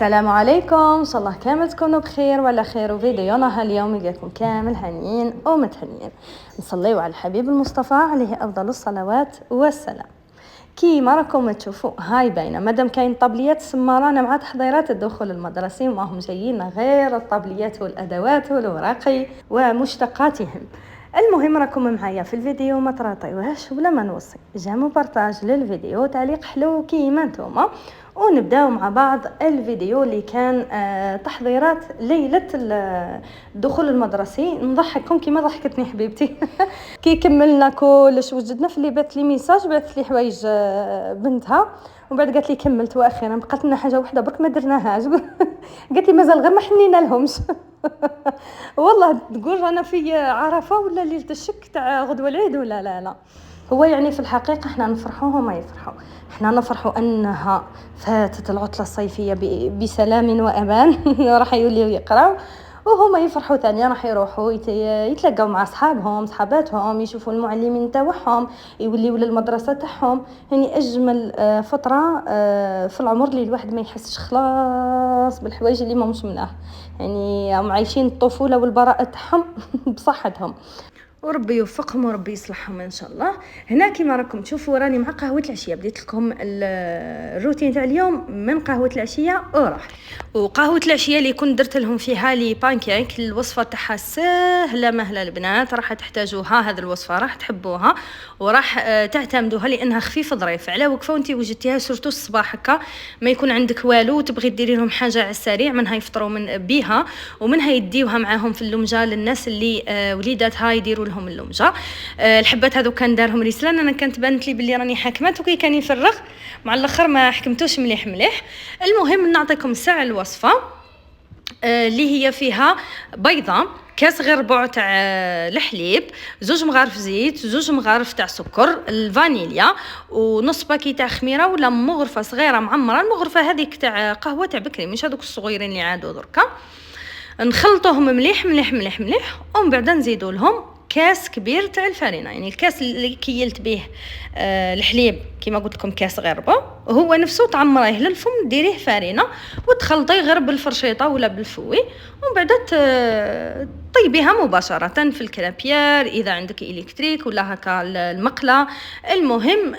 السلام عليكم، ان شاء الله كامل تكونوا بخير وعلى خير. وفيديونا اليوم يلقاكم كامل هنيين ومتهنيين. نصليو على الحبيب المصطفى عليه افضل الصلوات والسلام. كيما راكم تشوفوا هاي باينه مادام كاين طابليات سمارانا مع تحضيرات الدخول المدرسي، ما هم جايين غير الطابليات والادوات والوراقي ومشتقاتهم. المهم راكم معايا في الفيديو، ما تراطيوهاش ولا ما نوصي، جامو بارطاج للفيديو، تعليق حلو كيما نتوما، ونبداو مع بعض الفيديو اللي كان تحضيرات ليله الدخول المدرسي. نضحككم كيما ضحكتني حبيبتي كي كملنا كلش وجدنا في اللي بات لي ميساج، بات لي حوايج بنتها، وبعد قالت لي كملت واخيرا بقات لنا حاجه واحده برك ما درناهاش قالت لي مازال غير ما حنينا لهمش والله تقول رانا في عرفه ولا ليله الشك تاع غدوه العيد ولا لا. هو يعني في الحقيقه احنا نفرحوا هما يفرحوا، احنا نفرحوا انها فاتت العطله الصيفيه بسلام وامان راح يوليو يقراو، وهما يفرحوا ثانيا راح يروحوا يتلاقاو مع اصحابهم صحاباتهم، يشوفوا المعلمين تاعهم، يوليو للمدرسه تاعهم. يعني اجمل فتره في العمر اللي الواحد ما يحسش خلاص بالحوايج اللي ما مش مناه، يعني هم عايشين الطفوله والبراءه تاعهم بصحتهم، وربي يوفقهم وربي يصلحهم ان شاء الله. هنا كيما راكم تشوفوا راني مع قهوه العشيه، بديت لكم الروتين تاع اليوم من قهوه العشيه وراح. وقهوه العشيه اللي كنت درت لهم فيها لي بانكيك، الوصفه تاعها سهله مهله البنات، راح تحتاجوها، هذه الوصفه راح تحبوها وراح تعتمدوها لانها خفيفه ظريفه على وقفه وانت وجدتيها سورتو الصباح هكا ما يكون عندك والو وتبغي ديري لهم حاجه على السريع، منها يفطروا من بيها ومنها يديوها معاهم في اللمجه للناس اللي وليداتها يديروا لهم اللمجه. الحبات هذو كان دارهم رسلان، انا كانت بانت لي بلي راني حاكمات وكي كان يفرغ مع الاخر ما حكمتوش مليح. المهم نعطيكم ساعه الوصفه اللي هي فيها بيضه، كاس غير ربع تاع الحليب، 2 مغارف زيت، 2 مغارف تاع سكر، الفانيليا، ونص باكي تاع خميره ولا مغرفه صغيره معمره، المغرفه هذيك تاع قهوه تاع بكري مش هذوك الصغيرين اللي عادوا دركا. نخلطوهم مليح ومن بعد نزيدوا لهم كاس كبير تاع الفارينه، يعني الكاس اللي كيلت به الحليب كما قلت لكم كاس غير ربع، هو نفسه تعمريه للفم ديريه فارينه وتخلطيه غير بالفرشيطه ولا بالفوي، ومن بعد طيبيها مباشره في الكرابيير اذا عندك الكتريك ولا هكا المقله. المهم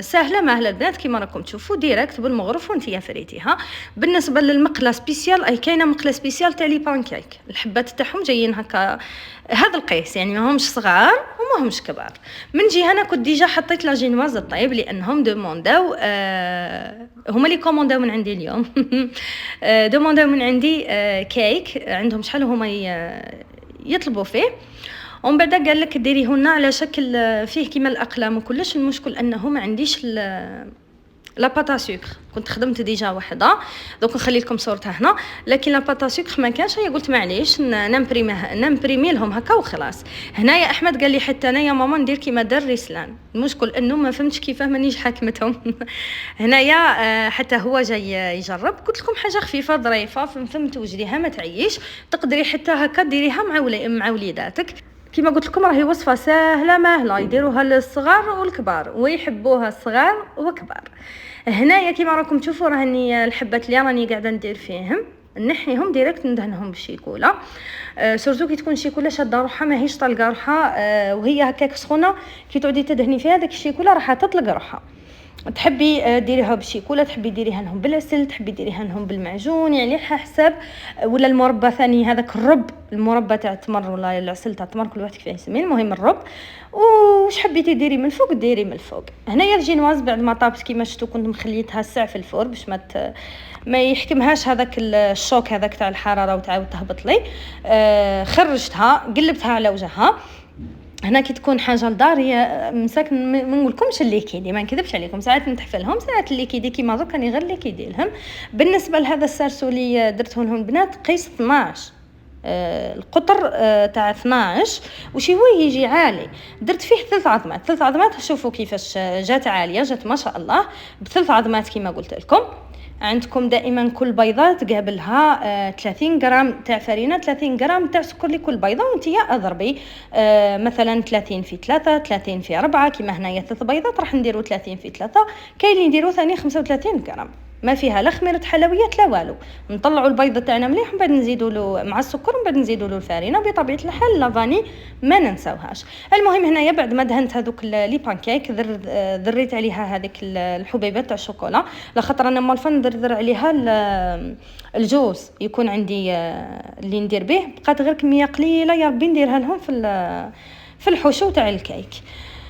سهله ماهله البنات كما راكم تشوفوا ديريكت بالمغرف وانتي فريتيها. بالنسبه للمقله سبيسيال، اي كاينه مقله سبيسيال تاع لي بانكيك، الحبات تاعهم جايين هكا هذا القيس، يعني ما همش صغار وما همش كبار. من جهه انا كنت ديجا حطيت لا جينواز الطيب لانهم دومونداو هما اللي كومونداو من عندي اليوم دومونداو من عندي كيك عندهم شحال هما يطلبوا فيه، ومن بعد قال لك ديريه لنا على شكل فيه كيما الاقلام وكلش. المشكل انه ما عنديش لا باتا سكر، كنت خدمت ديجا وحده دوك نخلي لكم صورتها هنا، لكن لا باتا سكر ما كانش، هي قلت معليش نمبريمي لهم هكا وخلاص. هنايا احمد قال لي حتى انا يا ماما ندير كيما دار رسلان، المشكل انه ما فهمتش كيفاه مانيش حاكمتهم هنايا حتى هو جاي يجرب، قلت لكم حاجه خفيفه ظريفه فهمت وجديها ما تعيش، تقدري حتى هكا ديريها مع وليداتك. كما قلت لكم راهي وصفه سهله ماهله، يديروها للصغار والكبار ويحبوها الصغار وكبار. هنايا كما راكم تشوفوا راني الحبات اللي راني قاعده ندير فيهم نحيهم ديريكت ندهنهم بالشيكولا، سورتو كي تكون شيكولا شاده روحها ماهيش طالقه روحها وهي هكاك سخونه، كي تعودي تدهني فيها داك الشيكولا راح تطلق روحها. تحبي ديريها بالشيكولا، تحبي ديريها لهم بالعسل، تحبي ديريها لهم بالمعجون، يعني على حسب، ولا المربى ثاني هذاك الرب، المربى تاع التمر ولا العسل تاع التمر كل واحد كيف يسميه، المهم الرب. وش حبيتي ديري من الفوق ديري من الفوق. هنايا الجينواز بعد ما طابت كيما شفتوا كنت مخليتها الساعه في الفور باش ما يحكمهاش هذاك الشوك هذاك تاع الحراره وتعاود تهبط لي. خرجتها قلبتها على وجهها. هنا كي تكون حاجه لدار هي مساكن ما نقولكمش اللي كيدي، ما نكذبش عليكم، ساعات نتحفلهم ساعات اللي كيدي كيما درك راني غير اللي كيدي لهم. بالنسبه لهذا السارسو اللي درته لهم البنات قيس 12 القطر تاع 12 وشي هو يجي عالي، درت فيه 3 عظمات. 3 عظمات شوفوا كيفاش جات عاليه، جات ما شاء الله ب3 عظمات كيما قلت لكم. عندكم دائما كل بيضه تقابلها 30 غرام تاع فرينه، 30 غرام تاع سكر لكل بيضه، وانتيا اضربي مثلا 30 في 3 30 في 4 كيما هنايا 3 بيضات راح نديروا 30 في 3، كاين اللي يديروا ثاني 35 غرام ما فيها لا خميره حلويات لا والو. نطلعوا البيضه تاعنا مليح ومن بعد نزيدوا له مع السكر ومن بعد نزيدوا له الفارينه بطبيعه الحال لافاني ما ننساوهاش. المهم هنايا بعد ما دهنت هذوك لي بانكيك ذريت عليها هذيك الحبيبات تاع الشوكولا، لخاطر انا مالفا ندرر عليها الجوز يكون عندي اللي ندير به، بقات غير كميه قليله يا ربي نديرها لهم في الحشو تاع الكيك.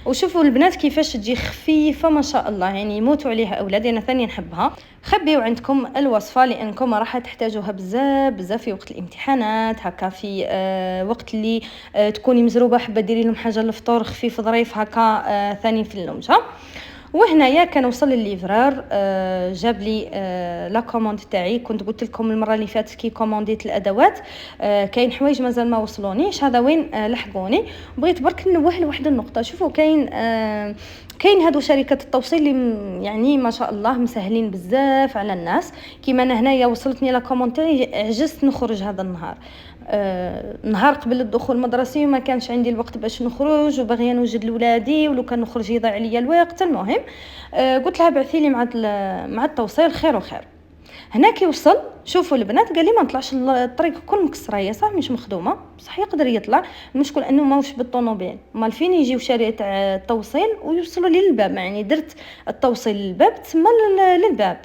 وشوفوا البنات كيفاش تجي خفيفه ما شاء الله، يعني يموتوا عليها اولادي، انا ثاني نحبها. خبيوا عندكم الوصفه لانكم راح تحتاجوها بزاف في وقت الامتحانات، هكا في وقت اللي تكوني مزروبه حابه ديري لهم حاجه للفطور خفيف ظريف هكا ثاني في اللمجه. وهنايا كان وصل الليفرار جاب لي لا كوموند تاعي. كنت قلت لكم المره اللي فاتت كي كومونديت الادوات كاين حوايج مازال ما وصلونيش، هذا وين لحقوني. بغيت برك نوه لواحد النقطه، شوفوا كاين هادو شركه التوصيل اللي يعني ما شاء الله مسهلين بزاف على الناس. كيما انا هنايا وصلتني لا كوموند تاعي عجزت نخرج هذا النهار، نهار قبل الدخول المدرسي وما كانش عندي الوقت باش نخرج وباغيه نوجد لولادي، ولو كان نخرج يضيع عليا الوقت. المهم قلت لها بعثي لي مع التوصيل خير وخير. هنا كي وصل شوفوا البنات قال لي ما نطلعش الطريق كل مكسره، هي صح مش مخدومه بصح يقدر يطلع، المشكل انه ماهوش بالطوموبيل، مال فين يجيو شارع تاع التوصيل ويوصلوا لي للباب. يعني درت التوصيل للباب تما للباب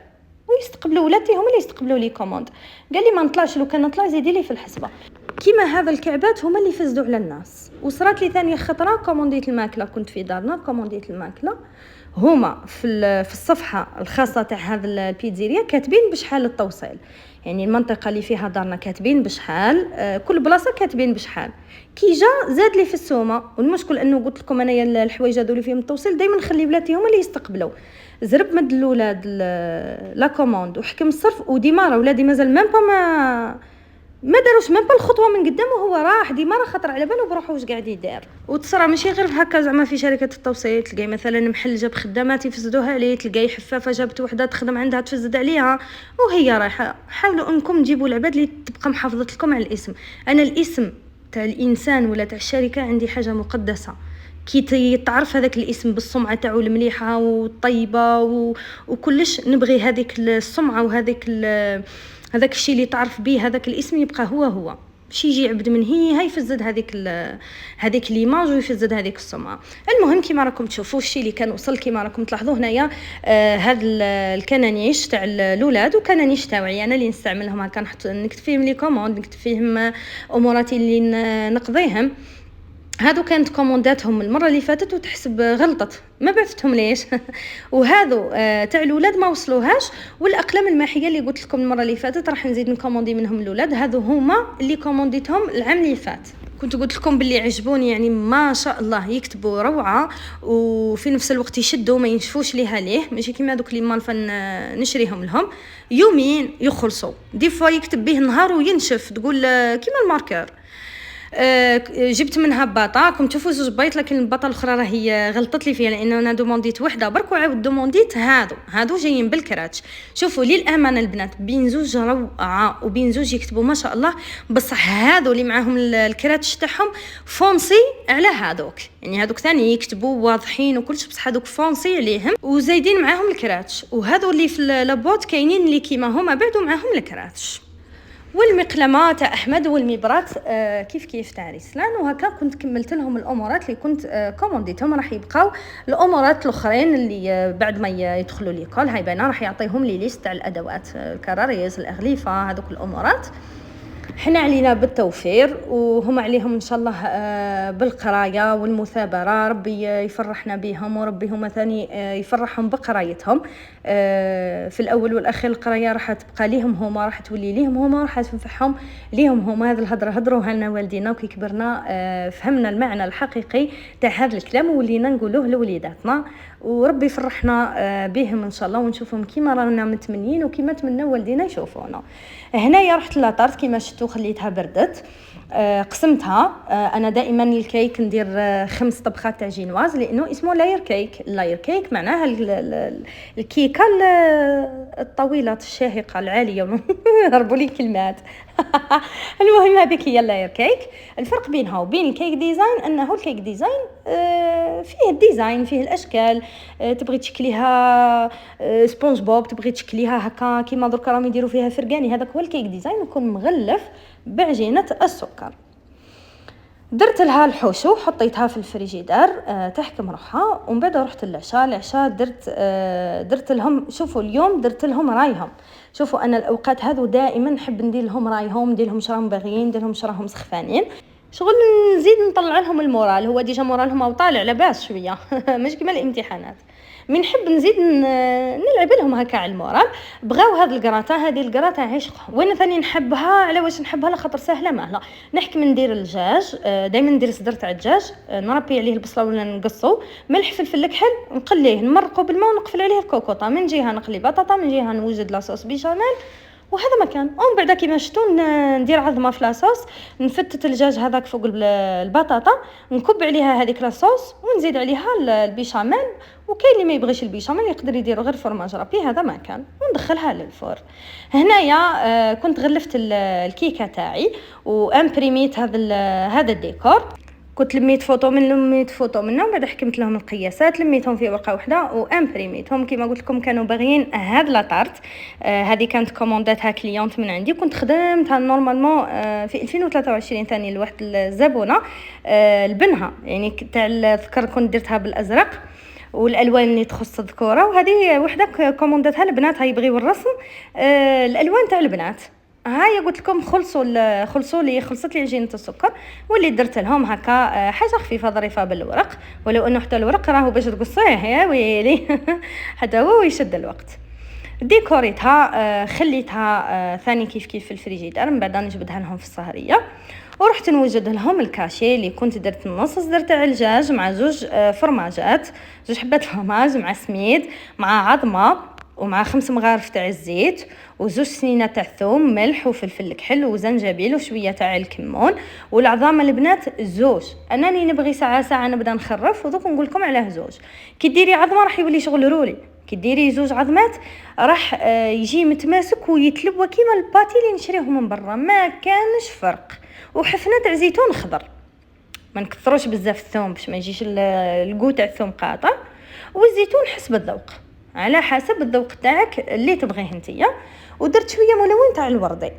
ويستقبلوا ولادي هما اللي يستقبلوا لي كوموند. قال لي ما نطلعش، لو كان نطلع زيدي لي في الحسبه. كيما هذا الكعبات هما اللي فزدوا على الناس. وصرات لي ثانيه خطره كومونديت الماكله، كنت في دارنا كومونديت الماكله، هما في الصفحه الخاصه تاع هذا البيتزيريا كاتبين بشحال التوصيل، يعني المنطقه اللي فيها دارنا كاتبين بشحال، كل بلاصه كاتبين بشحال. كي جا زاد لي في السومه، والمشكل انه قلت لكم انايا الحوايج هذو اللي فيهم التوصيل دائما نخلي ولادي هما اللي يستقبلوا. زرب مد الاولاد لا كوموند وحكم الصرف، وديما راه ولادي مازال ما داروش ميم با الخطوه من قدام وهو راح ديما خطر على باله بروحه واش قاعد يدير. وتصرى ماشي غير هكا زعما في شركه التوصيل، تلقاي مثلا محل جاب خدامات يفسدوها عليه، تلقاي حفافه جابت وحده تخدم عندها تفسد عليها وهي رايحه. حاولوا انكم تجيبوا العباد اللي تبقى محافظه لكم على الاسم. انا الاسم تاع الانسان ولا تاع الشركه عندي حاجه مقدسه، كي تعرف هذاك الاسم بالسمعه تاعو المليحه والطيبه وكلش، نبغي هذيك السمعه وهذيك هذاك الشيء اللي تعرف به هذاك الاسم يبقى هو شي يجي عبد من هي يفزد هذيك ليماج ويفزد هذيك السمعه. المهم كيما راكم تشوفوا الشيء اللي كان وصل كيما راكم تلاحظوا هنايا هذا الكنانيش تاع الاولاد وكنانيش تاعي انا اللي نستعملهم هكا، نكتب فيهم لي كوموند، نكتب فيهم اموراتي اللي نقضيهم. هادو كانت كومونداتهم المره اللي فاتت وتحسب غلطت ما بعثتهم ليش وهذو تاع الاولاد ما وصلوهاش. والاقلام الماحيه اللي قلت لكم المره اللي فاتت راح نزيد نكوموندي منهم الاولاد، هذو هما اللي كومونديتهم العام اللي فات. كنت قلت لكم باللي عجبوني يعني ما شاء الله، يكتبوا روعه وفي نفس الوقت يشدوا ما ينشفوش ليها ليه، ماشي كيما دوك اللي مالفن نشريهم لهم يومين يخلصوا، دي فوا يكتب به نهار وينشف، تقول كيما الماركر. جبت منها باطا، كنت تشوفوا زوج بيض، لكن الباطا الاخرى راهي غلطت لي فيها لانه انا دومونديت وحده برك وعاود دومونديت هادو جايين بالكراتش. شوفوا للامانه البنات بين زوج روعه وبين زوج يكتبوا ما شاء الله، بصح هادو اللي معاهم الكراتش تاعهم فونسي على هادوك، يعني هادوك ثاني يكتبوا واضحين وكلش، بصح هادوك فونسي عليهم وزايدين معاهم الكراتش. وهادو اللي في لابوت كاينين اللي كيما هما بعدوا معاهم الكراتش. والمقلمه تاع احمد والمبرات كيف تاع رسلان. وهكا كنت كملت لهم الامورات اللي كنت كومونديتهم. راح يبقاو الامورات الاخرين اللي بعد ما يدخلوا ليكول، هاي باينه راح يعطيهم لي ليست تاع الادوات، الكراريس، الاغليفه، هذوك الامورات. حنا علينا بالتوفير وهم عليهم ان شاء الله بالقرايه والمثابره. ربي يفرحنا بهم وربي هما ثاني يفرحهم بقرايتهم. في الاول والاخير القرايه راح تبقى ليهم هما، راح تولي ليهم هما، راح تنفعهم ليهم هما. هذه الهضره هضروها لنا والدينا وكي كبرنا فهمنا المعنى الحقيقي تاع هذا الكلام ولينا نقولوه لوليداتنا، وربي يفرحنا بهم ان شاء الله ونشوفهم كيما رانا متمنين وكيما تمنوا والدينا يشوفونا. هنايا رحت لاطارت كيما شفتوا خليتها بردت، قسمتها. انا دائما الكيك ندير 5 طبخات تاع جينواز لانه اسمه لاير كيك. اللاير كيك معناها الكيكه الطويله الشاهقه العاليه هربوا لي كلمات المهم هذيك هي اللاير كيك. الفرق بينها وبين الكيك ديزاين انه الكيك ديزاين فيه الديزاين، فيه الاشكال. تبغي تشكليها سبونج بوب، تبغي تشكليها هكا كيما درك راهم يديروا فيها فرقاني، هذاك هو الكيك ديزاين، يكون مغلف بعجينه السكر. درت لها الحوشو، حطيتها في الفريجيدار تحكم روحها. ومن بعد رحت العشاء درت لهم، شوفوا اليوم درت لهم رايهم. شوفوا انا الاوقات هذو دائما نحب ندير لهم رايهم، ندير لهم شراهم باغيين، ندير لهم شراهم سخفانين، شغل نزيد نطلع لهم المورال. هو ديجا مورالهم او طالع لاباس شويه مش كما الامتحانات، من نحب نزيد نلعب لهم هكا على المورال. بغاو هذه القراطه عشقهم. وانا ثاني نحبها، على واش نحبها؟ لخاطر سهله ماهله. نحكم ندير الدجاج، دائما ندير صدر تاع الدجاج، نربي عليه البصله ولا نقصو، ملح فلفل الكحل، نقليه نمرقو بالماء ونقفل عليه الكوكوطه، من جهه نقلي بطاطا، من جهه نوجد لاصوص بيشاميل، وهذا مكان. ومن بعد كيما شفتوا ندير عظمه في لاصوص، نفتت الدجاج هذاك فوق البطاطا، نكب عليها هذيك لاصوص ونزيد عليها البيشاميل. وكاين اللي ما يبغيش البيشاميل يقدر يديروا غير فرماج رابي، هذا مكان، وندخلها للفور. هنايا كنت غلفت الكيكه تاعي وامبريميت هذا الديكور. كنت لميت فوطو منهم، بعد حكمت لهم القياسات، لميتهم في ورقه واحده وامبريميتهم. كما قلت لكم كانوا باغيين هاد لا طارت، هذه كانت كومونداتها كليونت من عندي، كنت خدمتها نورمالمون في 2023 ثاني لواحد الزبونه لبنها، يعني تاع الذكر كنت درتها بالازرق والالوان اللي تخص الذكوره، وهذه وحده كومونداتها البنات يبغيو الرسم الالوان تاع البنات. هاي قلت لكم خلصت لي عجينه السكر، واللي درت لهم هكا حاجه خفيفه ظريفه بالورق، ولو انه حتى الورق راهو باش تقصيه يا ويلي حتى هو يشد الوقت. ديكوريتها خليتها ثاني كيف في الفريجيدار، من بعد نجبدها لهم في السهريه. ورحت نوجد لهم الكاشي اللي كنت درت النص صدر تاع الدجاج مع زوج فرماجات، زوج حبات فرماج مع سميد مع عظمه ومع 5 مغارف تاع الزيت وزوج سنينه تاع ثوم، ملح وفلفل الكحل وزنجبيل وشويه تاع الكمون. والعظام البنات زوج، انني نبغي ساعه نبدا نخرف، ودوك نقول لكم علاه زوج. كي ديري عظمه راح يولي شغل رولي، كي ديري زوج عظمات راح يجي متماسك ويتلب كيما الباتي اللي نشريهم من برا، ما كانش فرق. وحفنه تاع زيتون خضر، ما نكثروش بزاف الثوم باش ما يجيش الكو تاع الثوم قاطع، والزيتون حسب الذوق، على حسب الذوق تاعك اللي تبغيه نتيا. ودرت شويه ملون تاع الوردي،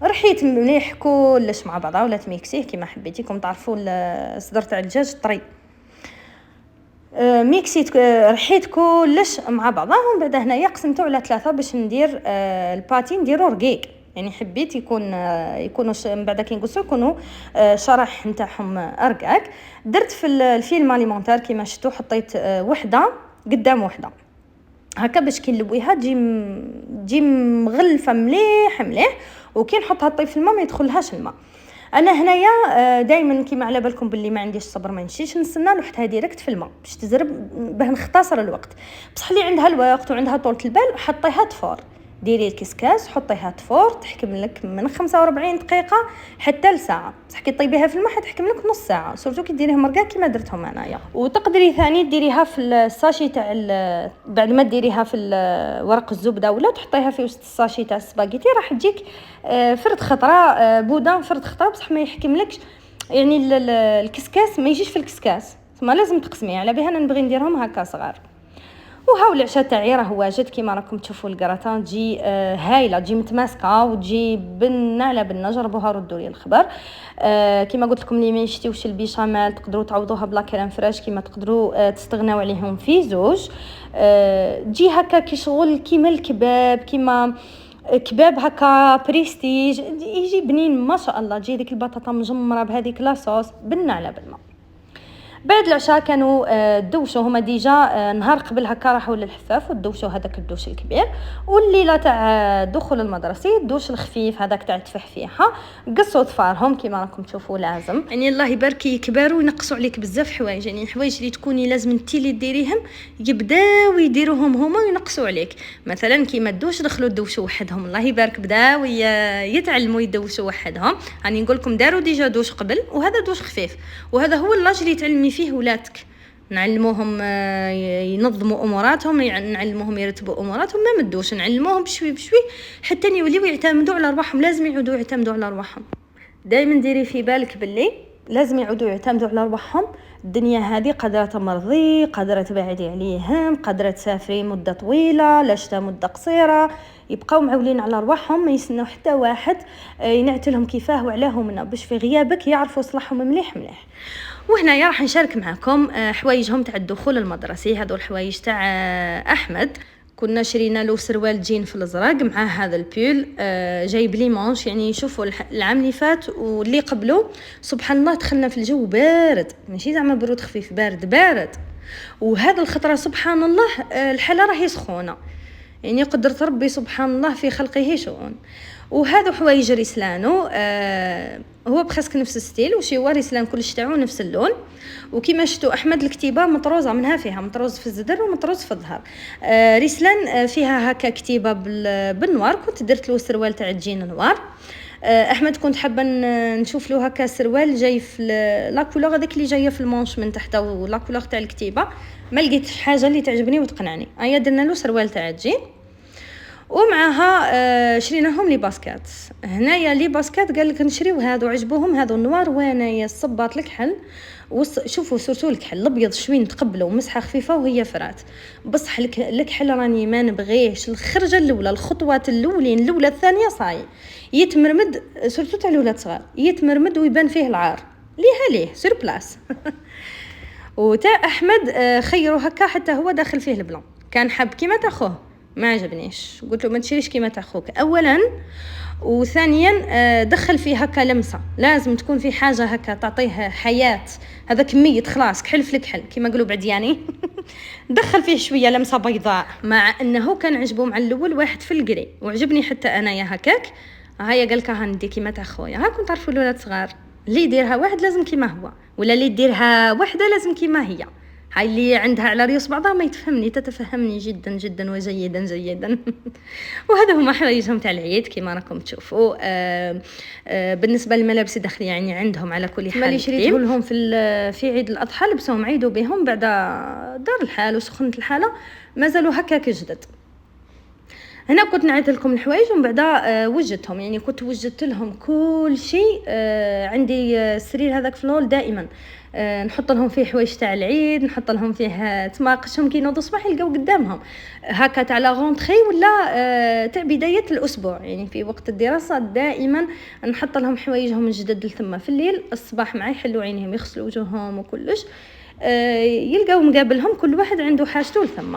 رحيت مليح كلش مع بعضها ولا تميكسيه كيما حبيتيكم. تعرفوا الصدر تاع الدجاج طري، ميكسيت رحيت كلش مع بعضها. ومن بعد هنايا قسمته على 3 باش ندير الباتي نديرو رقيق، يعني حبيت يكونوا من بعد كي نقصوا يكونوا شرح نتاعهم رقاق. درت في الفيلم اليمونتير كيما شفتوا، حطيت وحده قدام وحده هكا باش كي نلويها تجي مغلفه مليح، وكي نحطها طيب في الماء ما يدخلهاش الماء. انا هنايا دائما كيما على بالكم باللي ما عنديش صبر ما نمشيش نستنى، لوحدها ديريكت في الماء باش تزرب باه نختصر الوقت. بصح اللي عندها الوقت وعندها طولة البال حطيها تفور، ديري الكسكاس حطيها تفور، تحكم لك من 45 دقيقه حتى لساعه. بصح كي طيبيها في الماء تحكم لك نص ساعه، سورتو كي ديريها مرقه كيما درتهم انايا. وتقدري ثاني ديريها في الساشي تاع بعد ما ديريها في ورق الزبده ولا تحطيها في وسط الساشي تاع السباغيتي، راح تجيك فرد خضراء بودان فرد خضراء، بصح ما يحكملكش يعني الكسكاس ما يجيش في الكسكاس، ثم لازم تقسميه. على بها انا نبغي نديرهم هكا صغار. وهاو العشاء تاعي راه واجد كيما راكم تشوفوا. الكراتان تجي هايله، تجي متماسكه وتجي بنه على بنه. جربوها ردوا لي الخبر. كيما قلت لكم اللي ما يشتيوش البيشاميل تقدروا تعوضوها بلا كريم فريش، كيما تقدروا تستغناو عليهم في زوج. تجي هكا كي شغل كيما الكباب، كيما كباب هكا بريستيج، يجي بنين ما شاء الله. تجي ديك البطاطا مجمره بهذيك لاصوص بنه على بنه. بعد العشاء كانوا دوشوا هما ديجا نهار قبل هكا راحوا للحفاف ودوشوا هذاك الدوش الكبير. والليله تاع دخول المدرسه الدوش الخفيف هذاك تاع التفحفيحه. قصوا ظفارهم كيما راكم تشوفوا، لازم يعني الله يبارك يكبروا وينقصوا عليك بزاف حوايج، يعني حوايج اللي تكوني لازم انت اللي ديريهم يبداو يديروهم هما وينقصوا عليك. مثلا كيما الدوش دخلوا دوشوا وحدهم، الله يبارك بداو يتعلموا يدوشوا وحدهم. راني نقول لكم داروا ديجا دوش قبل، وهذا دوش خفيف، وهذا هو اللاج اللي تعلمي فيه ولادك. نعلموهم ينظموا اموراتهم، نعلموهم يرتبوا اموراتهم، ما مدوش نعلموهم بشوي بشوي حتى يوليو يعتمدوا على رواحهم. لازم يعودوا يعتمدوا على رواحهم. دائما ديري في بالك باللي لازم يعودوا يعتمدوا على رواحهم. الدنيا هذه قادره تمرضي، قادره تبعدي عليهم، قادره تسافري مده طويله لا شتا مده قصيره، يبقاو معولين على رواحهم، ما يسنوا حتى واحد ينعتلهم كيفاه وعلاه منا، باش في غيابك يعرفوا صلاحهم مليح مليح. وهنايا راح نشارك معكم حوايجهم تاع الدخول المدرسي. هذو الحوايج تاع احمد، كنا شرينا له سروال جين في الازرق مع هذا البيول جايب لي مانش. يعني شوفوا العام اللي فات واللي قبله سبحان الله دخلنا في الجو بارد، ماشي زعما برود خفيف، بارد. وهذا الخطره سبحان الله الحاله راهي سخونه، يعني قدرة ربي سبحان الله في خلقه شؤون. وهذا حوايج رسلانو هو بخسك نفس الستيل، وشي هو رسلان كلش تاعو نفس اللون. وكما شفتوا احمد الكتيبه مطروزه منها، فيها مطروز في الزدر ومطروز في الظهر. رسلان فيها هكا كتيبه بالنوار، كنت درت له سروال تاع الجين نوار. احمد كنت حابه نشوف له هكا سروال جاي في لا كولور هذيك اللي جايه في المونش من تحت ولا كولور تاع الكتيبه، ما لقيتش حاجه اللي تعجبني وتقنعني. هيا درنا له سروال تاع الجين، ومعها شريناهم لي باسكات. هنايا لي باسكات قال لك نشريو هذو، عجبوهم هذو النوار، وانايا الصباط الكحل شوفوا سورتو الكحل الابيض شوي نتقبله ومسحه خفيفه وهي فرات. بصح الكحل راني ما نبغيش. الخرجه الاولى، الخطوات الاولى الثانيه صاي يتمرمد، سورتو تاع الولاد صغار يتمرمد ويبان فيه العار ليه سور بلاس. وتاع احمد خيروا هكا حتى هو داخل فيه البلان، كان حب كيما تاخوه ما عجبنيش، قلت له ما تشريش كيما تاع خوك اولا، وثانيا دخل فيه هكا لمسه، لازم تكون في حاجه هكا تعطيه حياه. هذا كميه خلاص كحل في الكحل كيما قالوا بعدياني. دخل فيه شويه لمسه بيضاء، مع انه كان عجبه مع الاول واحد في القري، وعجبني حتى انايا هكاك. هيا قالك هندي كيما تاع خويا. ها كنت تعرفوا الولاد صغار اللي يديرها واحد لازم كيما هو، ولا اللي يديرها وحده لازم كيما هي. هاي اللي عندها على ريوس بعضها ما يتفهمني، تتفهمني جدا جدا وجيدا. وهذا هما حوايجهم تاع العيد كيما راكم تشوفوا. بالنسبه للملابس الداخليه يعني عندهم على كل حال، اللي شريته لهم في عيد الاضحى لبسوهم عيدوا بهم بعد دار الحال وسخنت الحاله، مازالوا هكاك جدد. هنا كنت نعيط لكم الحوايج ومن بعد وجدتهم، يعني كنت وجدت لهم كل شيء. عندي السرير هذاك فلول دائما نحط لهم فيه حوايج تاع العيد، نحط لهم فيه تماقشهم كي ينوضوا الصباح يلقاو قدامهم هكا تاع لا غونطري ولا تاع بدايه الاسبوع. يعني في وقت الدراسه دائما نحط لهم حوايجهم الجدد ثم في الليل الصباح مع يحلوا عينيهم يغسلوا وجوههم وكلش يلقاو مقابلهم كل واحد عنده حاجته ثم.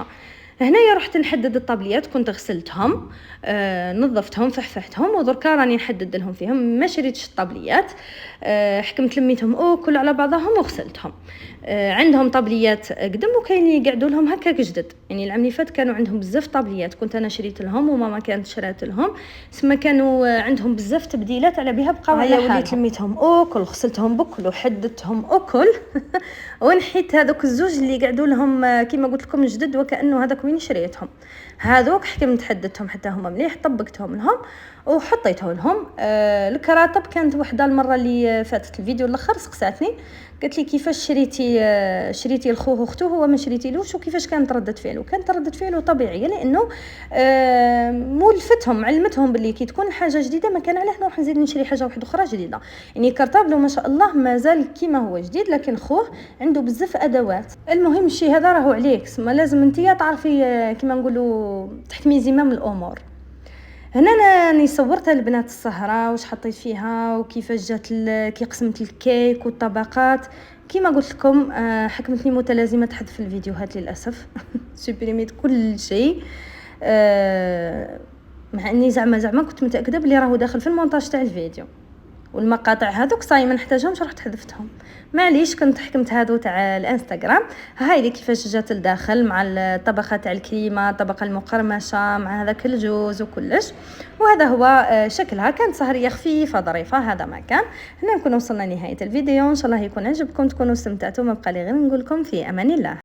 هنايا رحت نحدد الطابليات، كنت غسلتهم نظفتهم فحفحتهم، ودركا راني نحدد لهم فيهم. ما شريتش الطابليات، حكمت لميتهم كل على بعضهم وغسلتهم. عندهم طابليات قدم وكاين يقعدوا لهم هكا جدد. يعني العام اللي فات كانوا عندهم بزاف طابليات، كنت انا شريت لهم وماما كانت شرات لهم، سما كانوا عندهم بزاف تبديلات على بها بقاو على حالهم. وليت لميتهم كل غسلتهم بكل وحددتهم كل. ونحيت هذوك الزوج اللي قعدوا لهم كيما قلت لكم جدد، وكانه هذاك وين شريتهم. هذوك حكمت حددتهم حتى هما مليح، طبقتهم لهم وحطيتهم لهم. الكراتب كانت وحده المره اللي فاتت الفيديو الاخر سقساتني قالت لي كيفاش شريتي الخوه واختو هو ما شريتيلوش، وكيفاش كانت ردة فعله. كانت ردة فعله طبيعيه لانه مولفتهم علمتهم باللي كي تكون حاجه جديده ما كان علاه نروح نزيد نشري حاجه واحده اخرى جديده. يعني كرتابلو ما شاء الله مازال كيما هو جديد، لكن خوه عنده بزاف ادوات. المهم الشيء هذا راهو عليك، ما لازم انتيا تعرفي كيما نقولوا تحكمي زمام الامور. هنا انا صورتها البنات السهره واش حطيت فيها وكيفاش جات كي قسمت الكيك والطبقات. كيما قلت لكم حكمتني متلازمه تحذف الفيديوهات للاسف. سوبريميت كل شيء، مع اني زعما كنت متاكده بلي راهو داخل في المونتاج تاع الفيديو، والمقاطع هذوك صاي ما نحتاجهمش رحت حذفتهم. معليش كنت حكمت هذو تاع الانستغرام. هاي اللي كيفاش جات الداخل مع الطبقه تاع الكريمه، الطبقه المقرمشه مع هذاك الجوز وكلش. وهذا هو شكلها، كانت سهريه خفيفه ظريفه. هذا ما كان. هنا نكون وصلنا لنهايه الفيديو، ان شاء الله يكون عجبكم، تكونوا استمتعتوا. ما بقى لي غير نقول لكم في امان الله.